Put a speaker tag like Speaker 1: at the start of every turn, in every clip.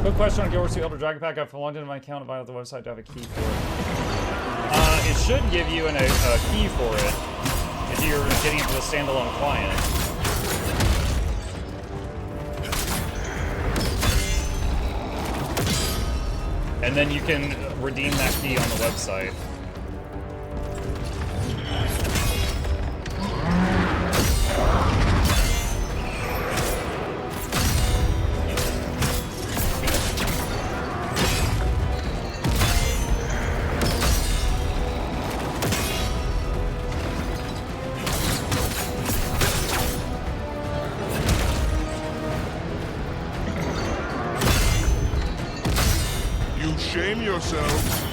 Speaker 1: Quick question on Guild Wars 2 Elder Dragon Pack. I've logged into my account and via the website to have a key for it. It should give you a key for it if you're getting into the standalone client. And then you can redeem that key on the website.
Speaker 2: Shame yourself.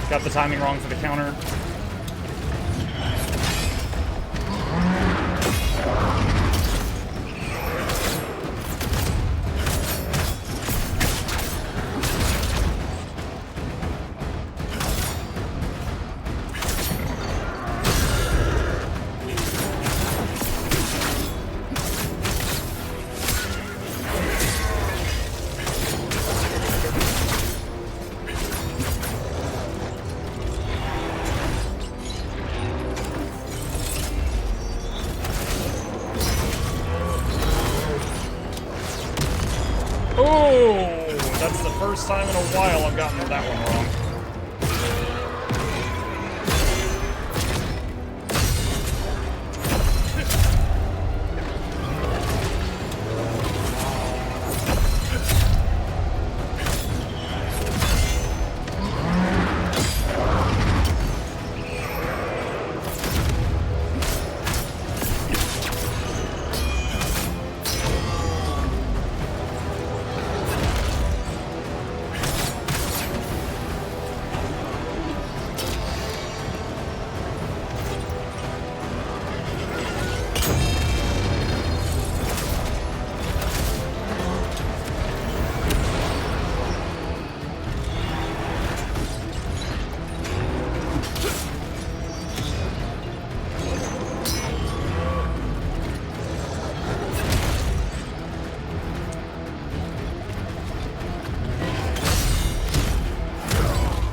Speaker 1: Got the timing wrong for the counter. First time in a while I've gotten that one wrong.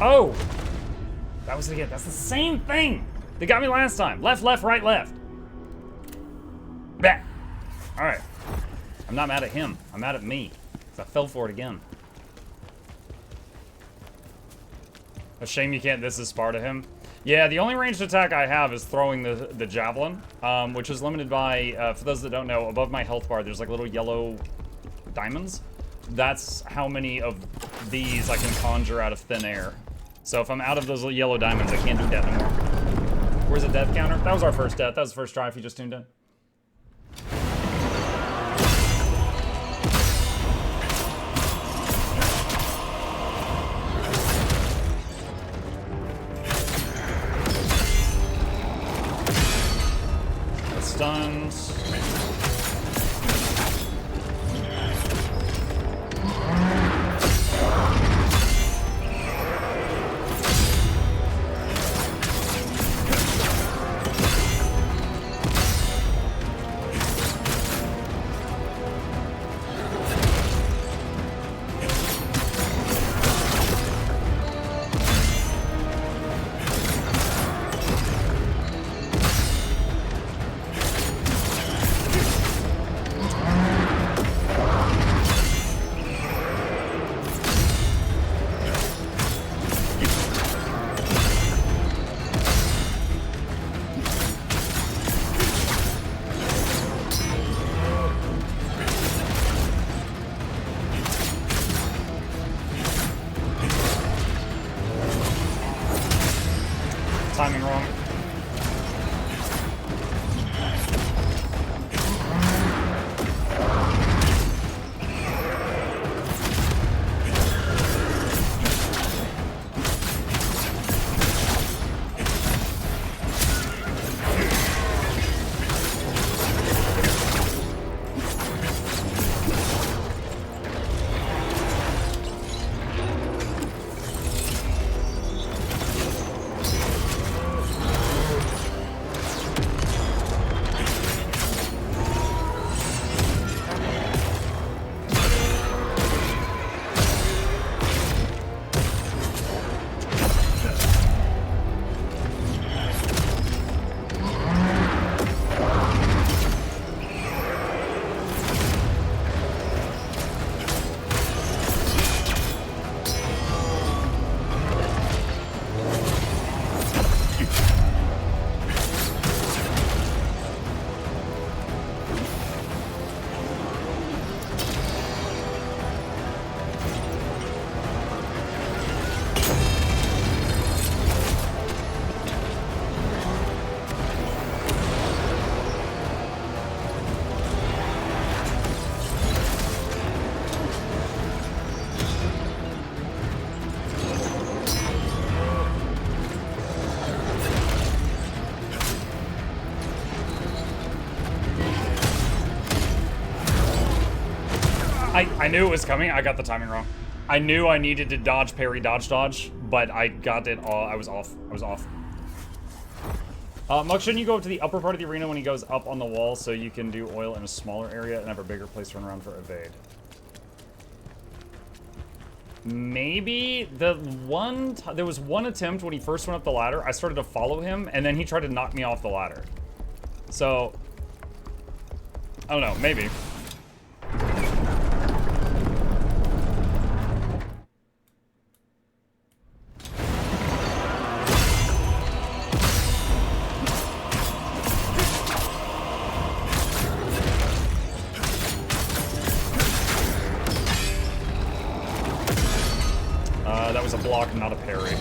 Speaker 1: Oh! That was it again. That's the same thing! They got me last time. Left, left, right, left. Back. Alright. I'm not mad at him. I'm mad at me. Because I fell for it again. A shame you can't this is Sparta him. Yeah, the only ranged attack I have is throwing the javelin, which is limited by, for those that don't know, above my health bar there's like little yellow diamonds. That's how many of these I can conjure out of thin air. So if I'm out of those little yellow diamonds, I can't do that anymore. Where's the death counter? That was our first death. That was the first try if you just tuned in. Stuns. I knew it was coming. I got the timing wrong. I knew I needed to dodge, parry, dodge, dodge, but I got it all. I was off. I was off. Mug, shouldn't you go up to the upper part of the arena when he goes up on the wall so you can do oil in a smaller area and have a bigger place to run around for evade? Maybe there was one attempt when he first went up the ladder. I started to follow him, and then he tried to knock me off the ladder. So, I don't know, maybe. That was a block, not a parry.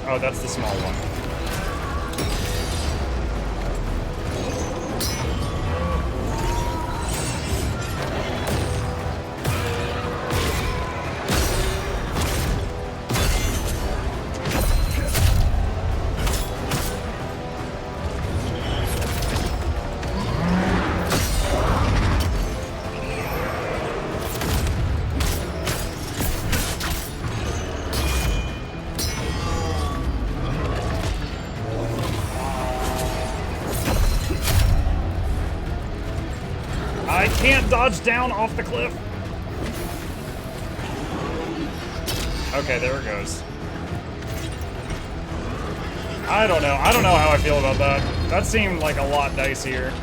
Speaker 1: Oh, that's the small one. Can't dodge down off the cliff. Okay, there it goes. I don't know. I don't know how I feel about that. That seemed like a lot dicier.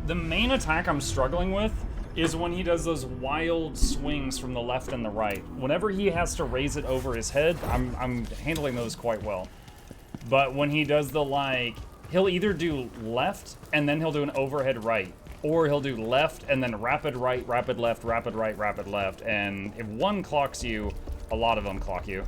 Speaker 1: The main attack I'm struggling with is when he does those wild swings from the left and the right. Whenever he has to raise it over his head, I'm handling those quite well. But when he does the, like, he'll either do left and then he'll do an overhead right, or he'll do left and then rapid right, rapid left, rapid right, rapid left, and if one clocks you, a lot of them clock you.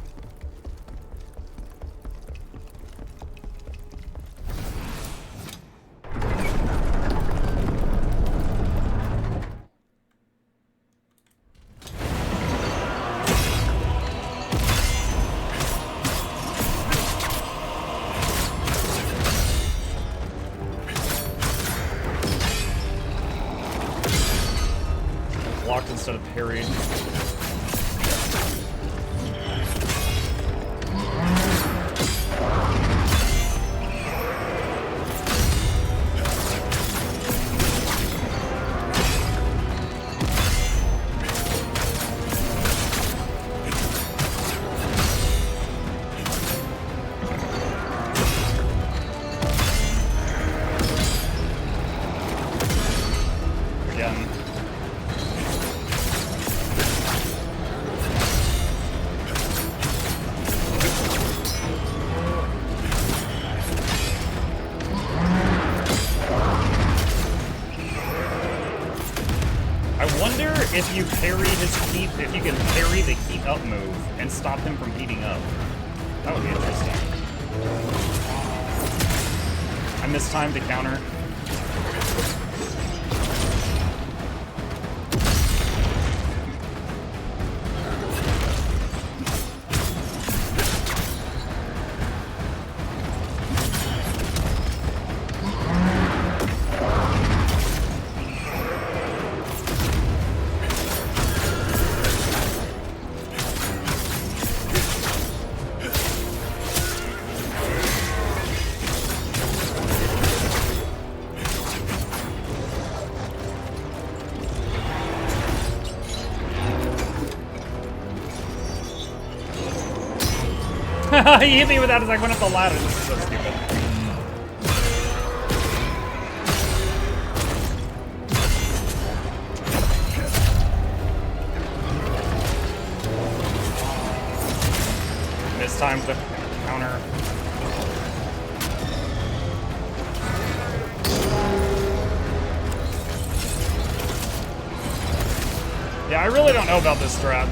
Speaker 1: instead of parried. If you parry his heat, if you can parry the heat up move and stop him from heating up. That would be interesting. I mistimed the counter. He hit me with that as I went up the ladder. This is so stupid. Mistimed the counter. Yeah, I really don't know about this strat.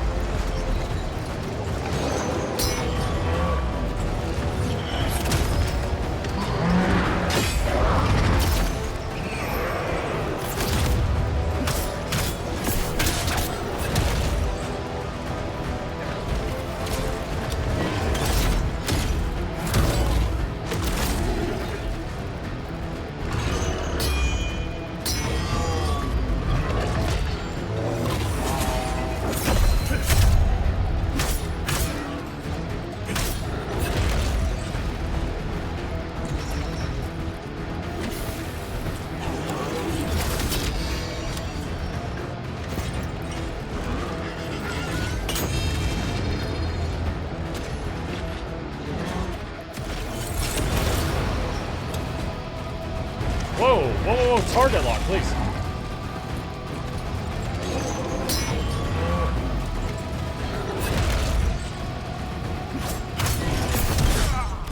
Speaker 1: Whoa, target lock, please.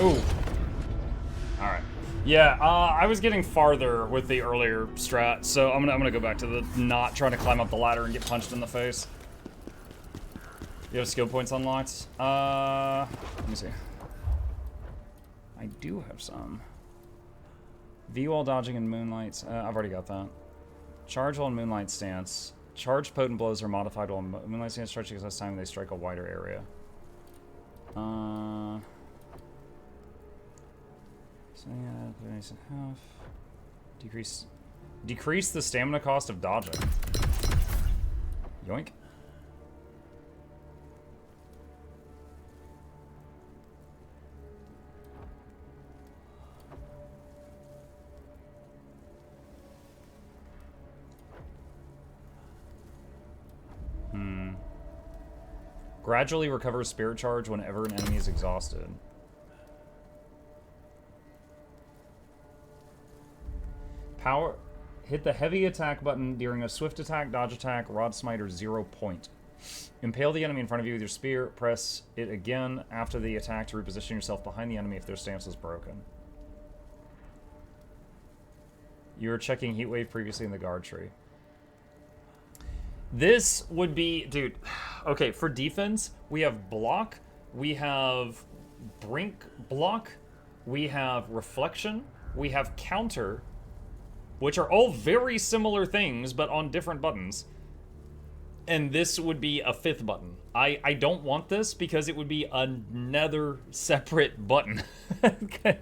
Speaker 1: Ooh. Alright. Yeah, I was getting farther with the earlier strat, so I'm gonna go back to the not trying to climb up the ladder and get punched in the face. You have skill points unlocked? Let me see. I do have some. V while dodging in moonlights. I've already got that. Charge while in moonlight stance. Charged potent blows are modified while moonlight stance charge because less time they strike a wider area. So yeah, nice and half. Decrease the stamina cost of dodging. Yoink. Gradually recovers spirit charge whenever an enemy is exhausted. Power. Hit the heavy attack button during a swift attack, dodge attack, rod smite, or 0 point. Impale the enemy in front of you with your spear. Press it again after the attack to reposition yourself behind the enemy if their stance is broken. You were checking heat wave previously in the guard tree. This would be, dude, okay, for defense, we have block, we have brink block, we have reflection, we have counter, which are all very similar things, but on different buttons. And this would be a 5th button. I don't want this because it would be another separate button. Okay.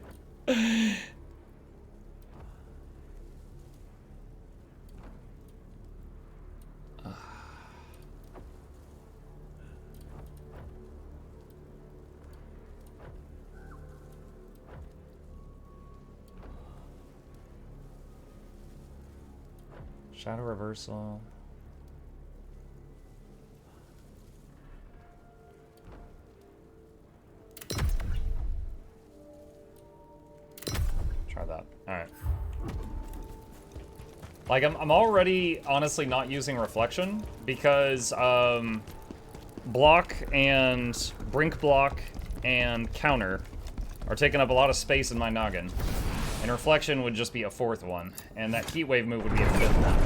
Speaker 1: Shadow reversal. Try that. Alright. Like, I'm already, honestly, not using Reflection, because, block and Brink block and counter are taking up a lot of space in my noggin. And Reflection would just be a fourth one, and that Heat Wave move would be a fifth one.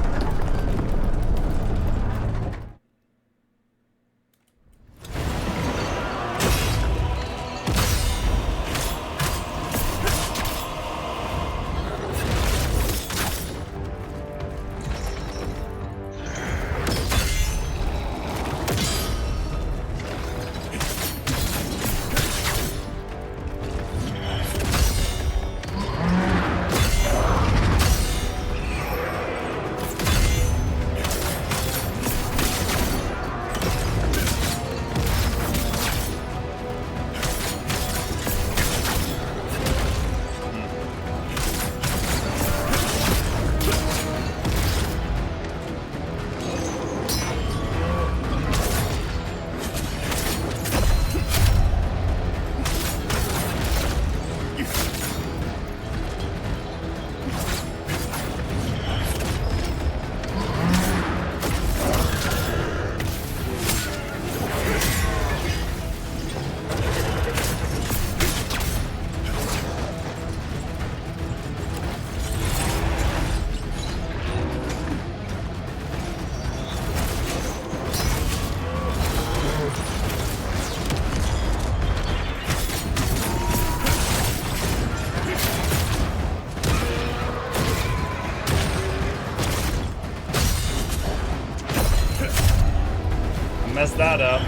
Speaker 1: Messed that up.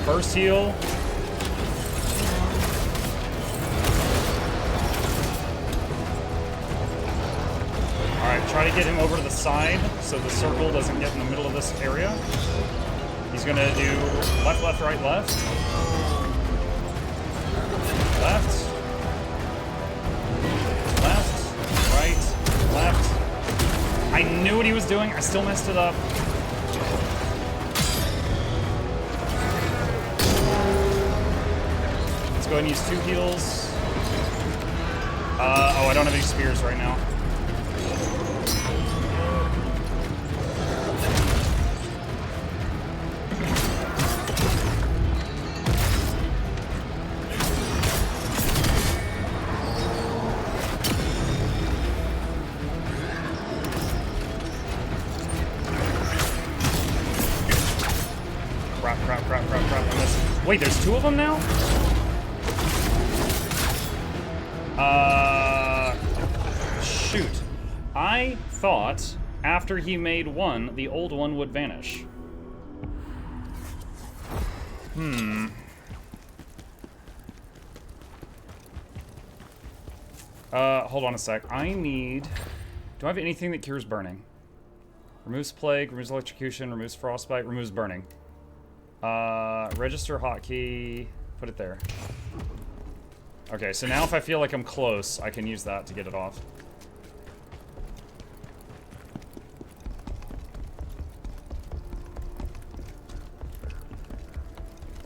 Speaker 1: First heal. Alright, try to get him over to the side so the circle doesn't get in the middle of this area. He's gonna do left, left, right, left. Left. Left. Right. Left. I knew what he was doing. I still messed it up. Go ahead and use 2 heals. Oh, I don't have any spears right now. Crap, crap, crap, crap, crap. I missed. Wait, there's 2 of them now? Shoot. I thought after he made one, the old one would vanish. Hold on a sec. I need... Do I have anything that cures burning? Removes plague, removes electrocution, removes frostbite, removes burning. Register hotkey. Put it there. Okay, so now if I feel like I'm close, I can use that to get it off.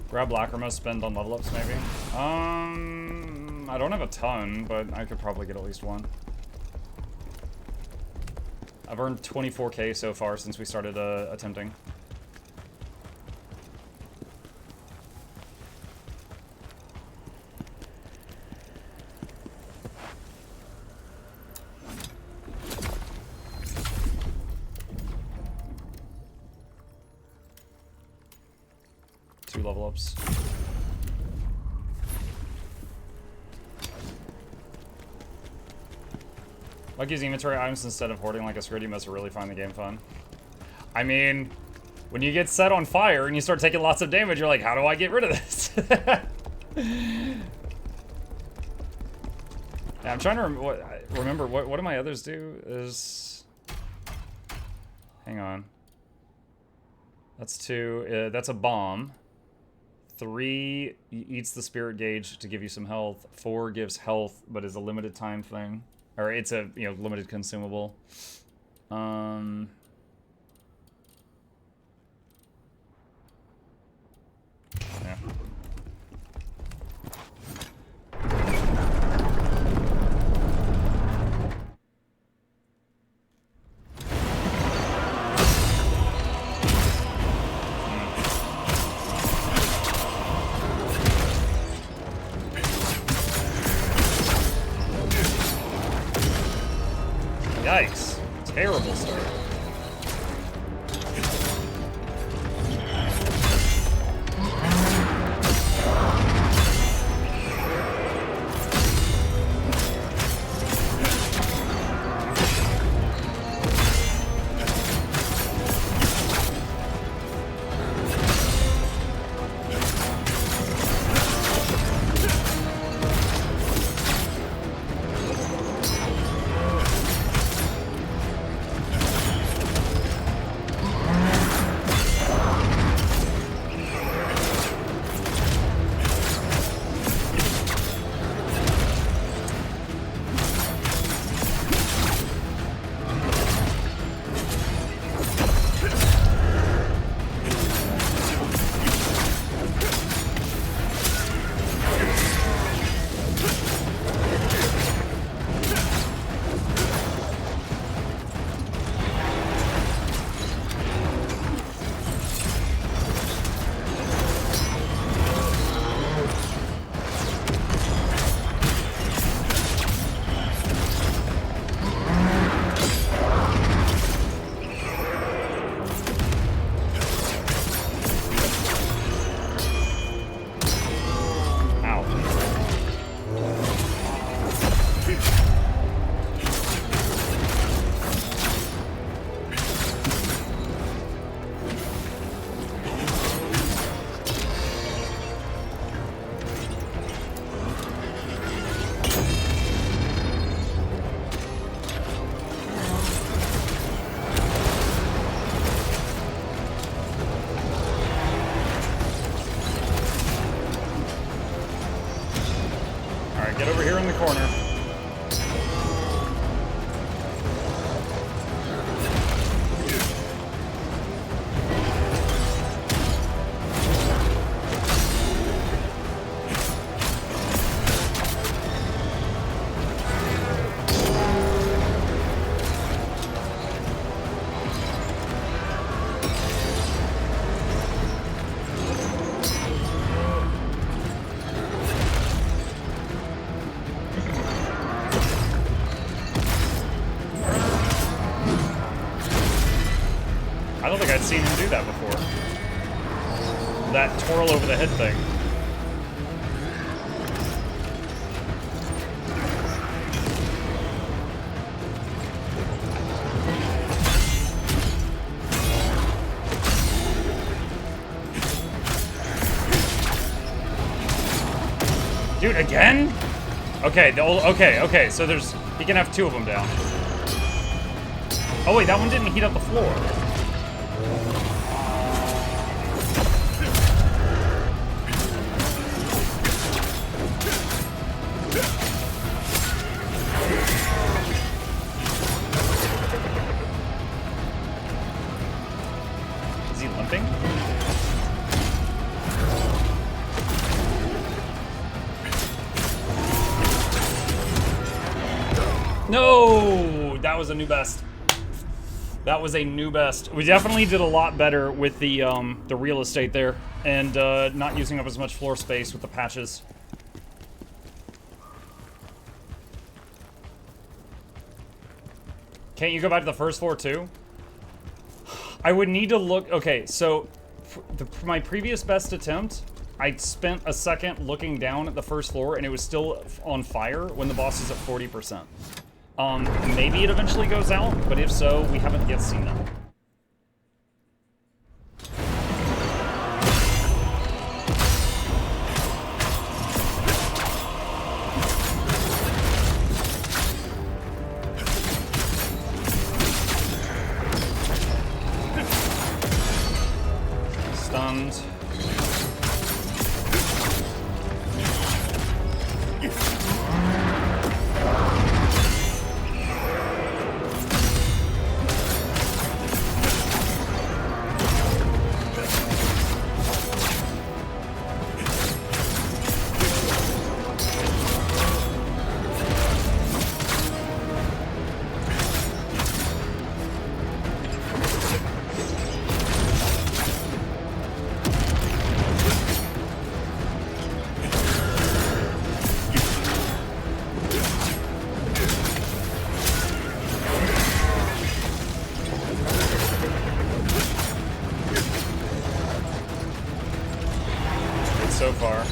Speaker 1: Grab Lacrima, spend on level ups maybe. I don't have a ton, but I could probably get at least one. I've earned 24k so far since we started attempting. Level ups. Like using inventory items instead of hoarding like a squid, you must really find the game fun. I mean, when you get set on fire and you start taking lots of damage, you're like, how do I get rid of this? Yeah, I'm trying to remember what do my others do is... Hang on. That's 2. That's a bomb. 3 eats the spirit gauge to give you some health. 4 gives health, but is a limited time thing. Or it's a, you know, limited consumable. Yeah. Yikes. Terrible start. Get over here in the corner. I don't think I'd seen him do that before. That twirl over the head thing. Dude, again? Okay, okay, so there's... He can have 2 of them down. Oh wait, that one didn't heat up the floor. Is he limping? No! That was a new best. That was a new best. We definitely did a lot better with the real estate there, and not using up as much floor space with the patches. Can't you go back to the first floor too? I would need to look. Okay, so for my previous best attempt, I spent a second looking down at the first floor, and it was still on fire when the boss is at 40%. Maybe it eventually goes out, but if so, we haven't yet seen that. stunned. So far.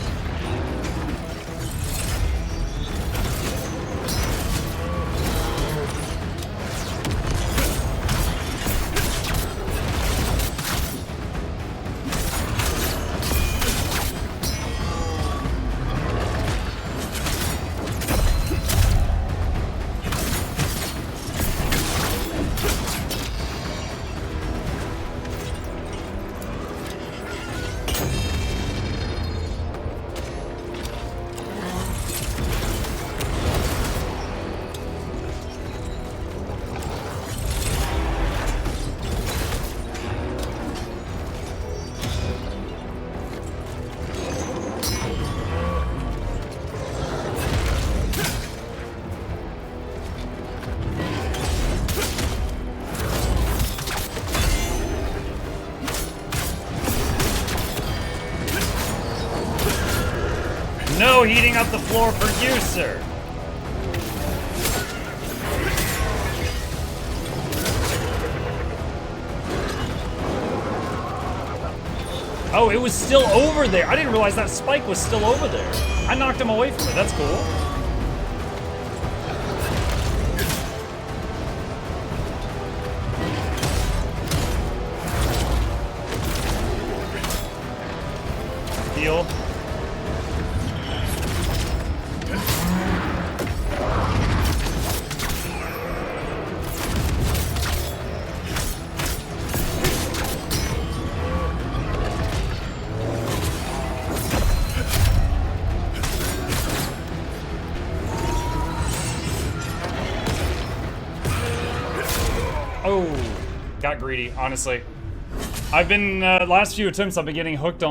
Speaker 1: No heating up the floor for you, sir. Oh, it was still over there. I didn't realize that spike was still over there. I knocked him away from it. That's cool. Heal. Oh, got greedy, honestly. I've been, last few attempts I've been getting hooked on